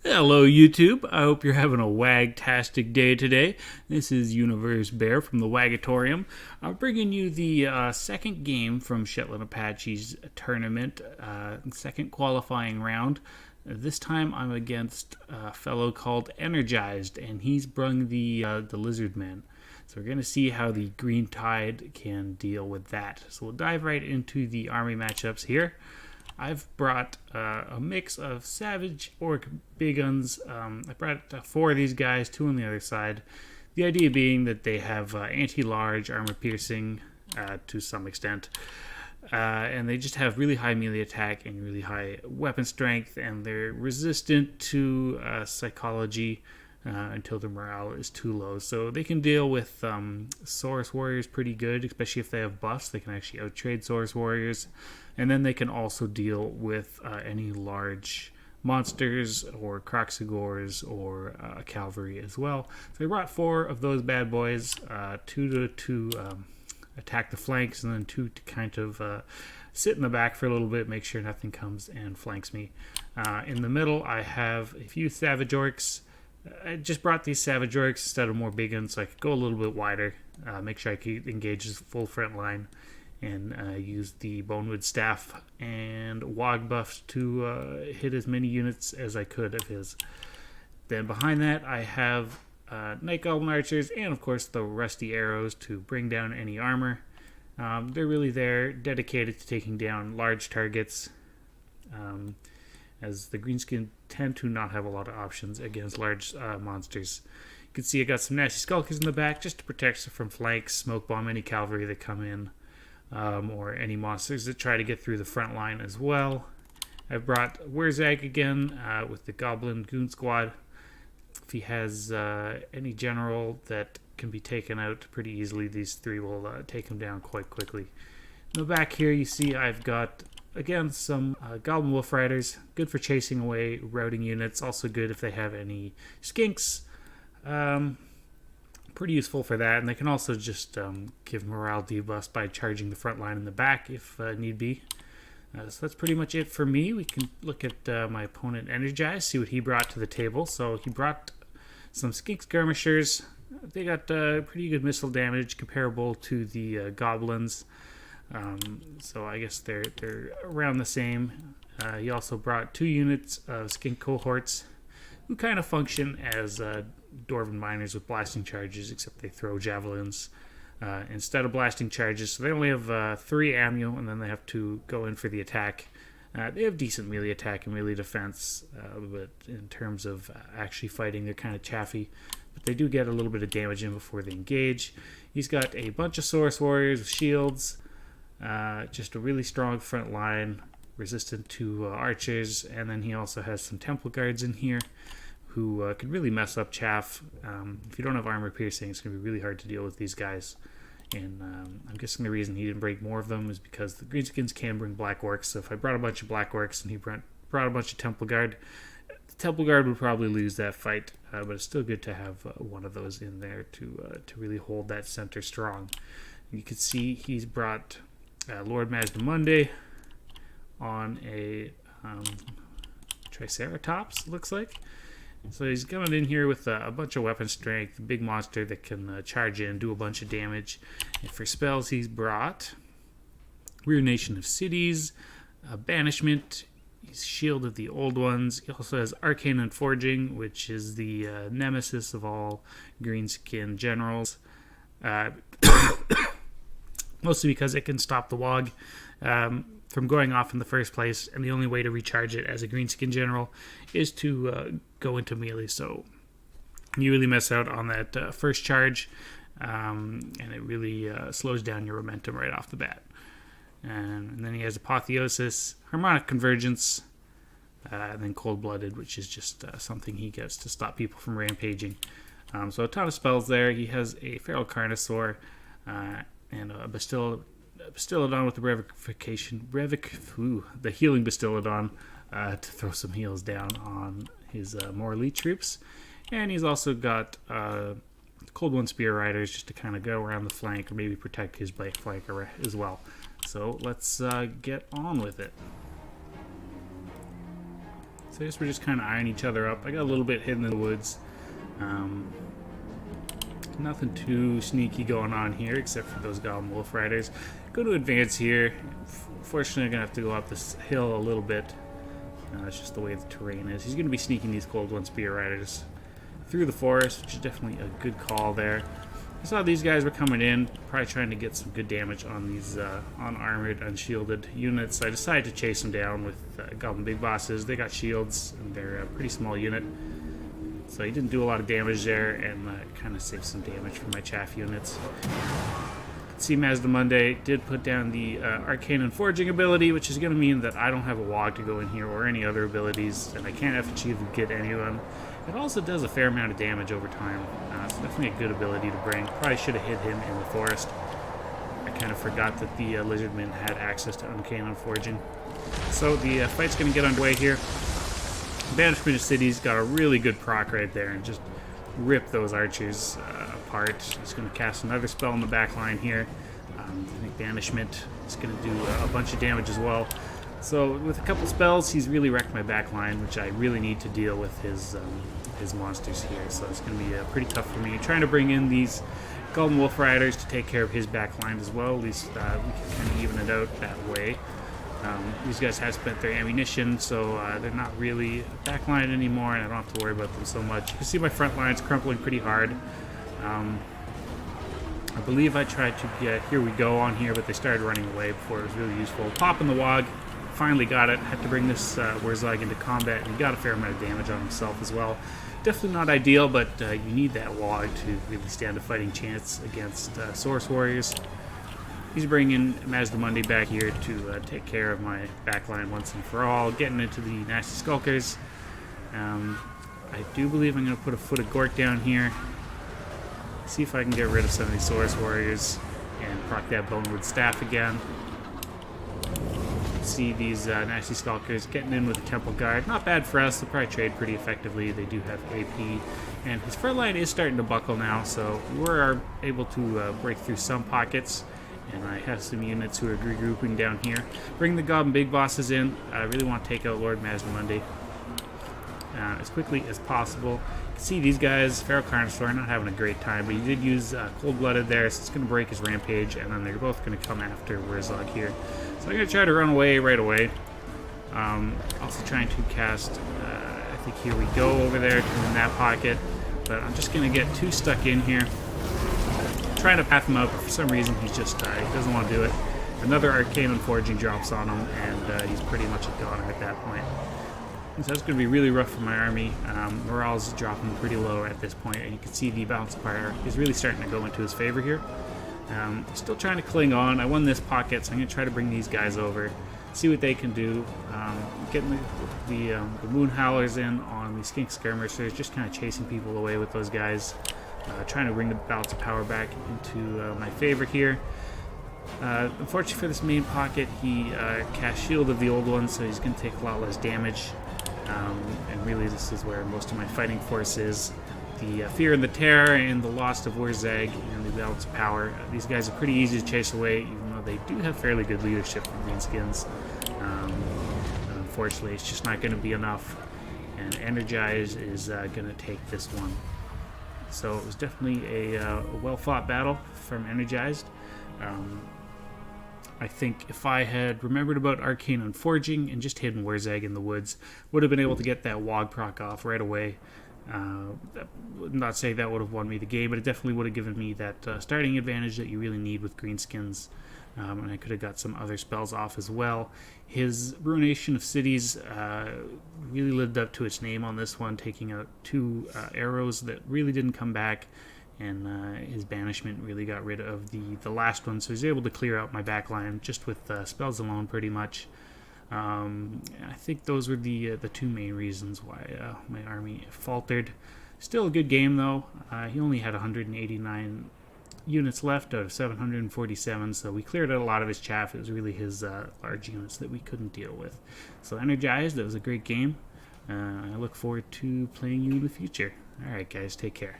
Hello YouTube, I hope you're having a wagtastic day today. This is UniverseBear from the Wagatorium. I'm bringing you the second game from ShetlandApache's tournament, second qualifying round. This time I'm against a fellow called Energized, and he's brung the Lizard Man. So we're going to see how the Green Tide can deal with that. So we'll dive right into the army matchups here. I've brought a mix of Savage, Orc, Big Guns. I brought 4 of these guys, 2 on the other side. The idea being that they have anti-large, armor-piercing to some extent. And they just have really high melee attack and really high weapon strength. And they're resistant to psychology until their morale is too low. So they can deal with Saurus Warriors pretty good, especially if they have buffs. They can actually outtrade Saurus Warriors. And then they can also deal with any large monsters or Kroxigors or cavalry as well. So I brought 4 of those bad boys, 2 to attack the flanks, and then 2 to kind of sit in the back for a little bit, make sure nothing comes and flanks me. In the middle, I have a few Savage Orcs. I just brought these Savage Orcs instead of more big ones, so I could go a little bit wider, make sure I could engage this full front line, and use the Bonewood Staff and Wog buffs to hit as many units as I could of his. Then behind that, I have Night Goblin Archers and, of course, the Rusty Arrows to bring down any armor. They're really there, dedicated to taking down large targets, as the Greenskin tend to not have a lot of options against large monsters. You can see I got some nasty Skulkers in the back just to protect from flanks, smoke bomb any cavalry that come in, or any monsters that try to get through the front line as well. I brought Wurrzag again with the Goblin Goon Squad. If he has any general that can be taken out pretty easily, these 3 will take him down quite quickly. In the back here you see I've got again some Goblin Wolf Riders, good for chasing away routing units, also good if they have any skinks. Pretty useful for that, and they can also just give morale debuffs by charging the front line in the back if need be. So that's pretty much it for me. We can look at my opponent Energized, see what he brought to the table. So he brought some Skink Skirmishers. They got pretty good missile damage comparable to the Goblins. So I guess they're around the same. He also brought 2 units of Skink Cohorts, who kind of function as Dwarven Miners with blasting charges, except they throw javelins instead of blasting charges. So they only have 3 ammo, and then they have to go in for the attack. They have decent melee attack and melee defense, but in terms of actually fighting, they're kind of chaffy. But they do get a little bit of damage in before they engage. He's got a bunch of Saurus Warriors with shields, just a really strong front line, resistant to archers, and then he also has some Temple Guards in here who could really mess up chaff. If you don't have armor piercing, it's going to be really hard to deal with these guys. And I'm guessing the reason he didn't break more of them is because the Greenskins can bring Black Orcs. So if I brought a bunch of Black Orcs and he brought a bunch of Temple Guard, the Temple Guard would probably lose that fight. But it's still good to have one of those in there to really hold that center strong. You can see he's brought Lord Mazdamunde on a Triceratops, looks like. So he's coming in here with a bunch of weapon strength, a big monster that can charge in, do a bunch of damage. And for spells, he's brought Ruination of Cities, Banishment, he's Shield of the Old Ones. He also has Arcane Unforging, which is the nemesis of all greenskin generals. Mostly because it can stop the Wog from going off in the first place, and the only way to recharge it as a greenskin general is to go into melee. So you really miss out on that first charge, and it really slows down your momentum right off the bat. And then he has Apotheosis, Harmonic Convergence, and then Cold-Blooded, which is just something he gets to stop people from rampaging. So a ton of spells there. He has a Feral Carnosaur and a Bastiladon with the the healing Bastiladon to throw some heals down on his more elite troops. And he's also got Cold One Spear Riders just to kind of go around the flank or maybe protect his flank as well. So let's get on with it. So I guess we're just kind of eyeing each other up. I got a little bit hidden in the woods. Nothing too sneaky going on here except for those Goblin Wolf Riders. Go to advance here. Fortunately, I'm going to have to go up this hill a little bit. It's just the way the terrain is. He's going to be sneaking these Cold One Spear Riders through the forest, which is definitely a good call there. I saw these guys were coming in, probably trying to get some good damage on these unarmored, unshielded units. So I decided to chase them down with Goblin Big Bosses. They got shields, and they're a pretty small unit. So he didn't do a lot of damage there, and kind of saved some damage for my chaff units. See, Mazdamundi did put down the Arcane Unforging ability, which is going to mean that I don't have a Wog to go in here or any other abilities, and I can't achieve to get any of them. It also does a fair amount of damage over time. It's definitely a good ability to bring. Probably should have hit him in the forest. I kind of forgot that the Lizardmen had access to Arcane Unforging. So the fight's going to get underway here. Banishment of Cities got a really good proc right there and just rip those archers apart. He's going to cast another spell in the back line here. I think Banishment is going to do a bunch of damage as well. So with a couple spells, he's really wrecked my back line, which I really need to deal with his monsters here. So it's going to be pretty tough for me. Trying to bring in these Golden Wolf Riders to take care of his back line as well. At least we can kind of even it out that way. These guys have spent their ammunition, so they're not really backline anymore, and I don't have to worry about them so much. You can see my front line's crumpling pretty hard. I believe I tried to get Here We Go on here, but they started running away before it was really useful. Popping the Wog, finally got it. Had to bring this Wurrzag into combat, and he got a fair amount of damage on himself as well. Definitely not ideal, but you need that Wog to really stand a fighting chance against Source Warriors. He's bringing Mazdamundi back here to take care of my backline once and for all, getting into the nasty skulkers. I do believe I'm going to put a foot of Gork down here, see if I can get rid of some of these Source Warriors and proc that Bonewood Staff again. See these nasty skulkers getting in with the Temple Guard. Not bad for us. They'll probably trade pretty effectively. They do have AP. And his front line is starting to buckle now, so we're able to break through some pockets. And I have some units who are regrouping down here. Bring the Goblin Big Bosses in. I really want to take out Lord Mazdamundi as quickly as possible. You can see these guys, Feral Carnosaur, not having a great time, but he did use Cold-Blooded there, so it's going to break his Rampage, and then they're both going to come after Wurrzag here. So I'm going to try to run away right away. Also trying to cast, I think Here We Go over there in that pocket, but I'm just going to get too stuck in here. Trying to path him out, but for some reason he's just he doesn't want to do it. Another Arcane Unforging drops on him, and he's pretty much a goner at that point. So that's going to be really rough for my army. Morale's dropping pretty low at this point, and you can see the balance of power is really starting to go into his favor here. Still trying to cling on. I won this pocket, so I'm going to try to bring these guys over, see what they can do. Getting the Moon Howlers in on the Skink Skirmishers, just kind of chasing people away with those guys. Trying to bring the balance of power back into my favor here. Unfortunately for this main pocket, he cast Shield of the Old One, so he's going to take a lot less damage. And really this is where most of my fighting force is. The Fear and the Terror and the Lost of Wurrzag and the balance of power. These guys are pretty easy to chase away, even though they do have fairly good leadership from Greenskins. Unfortunately, it's just not going to be enough. And Energized is going to take this one. So it was definitely a well-fought battle from Energized. I think if I had remembered about Arcane Unforging and just hidden Wurrzag in the woods, would have been able to get that Wog proc off right away. Not saying that would have won me the game, but it definitely would have given me that starting advantage that you really need with Greenskins. And I could have got some other spells off as well. His Ruination of Cities really lived up to its name on this one, taking out 2 arrows that really didn't come back, and his Banishment really got rid of the last one, so he's able to clear out my backline just with spells alone pretty much. I think those were the 2 main reasons why my army faltered. Still a good game though. He only had 189 units left out of 747, so we cleared out a lot of his chaff. It was really his large units that we couldn't deal with. So Energized, that was a great game. I look forward to playing you in the future. Alright guys, take care.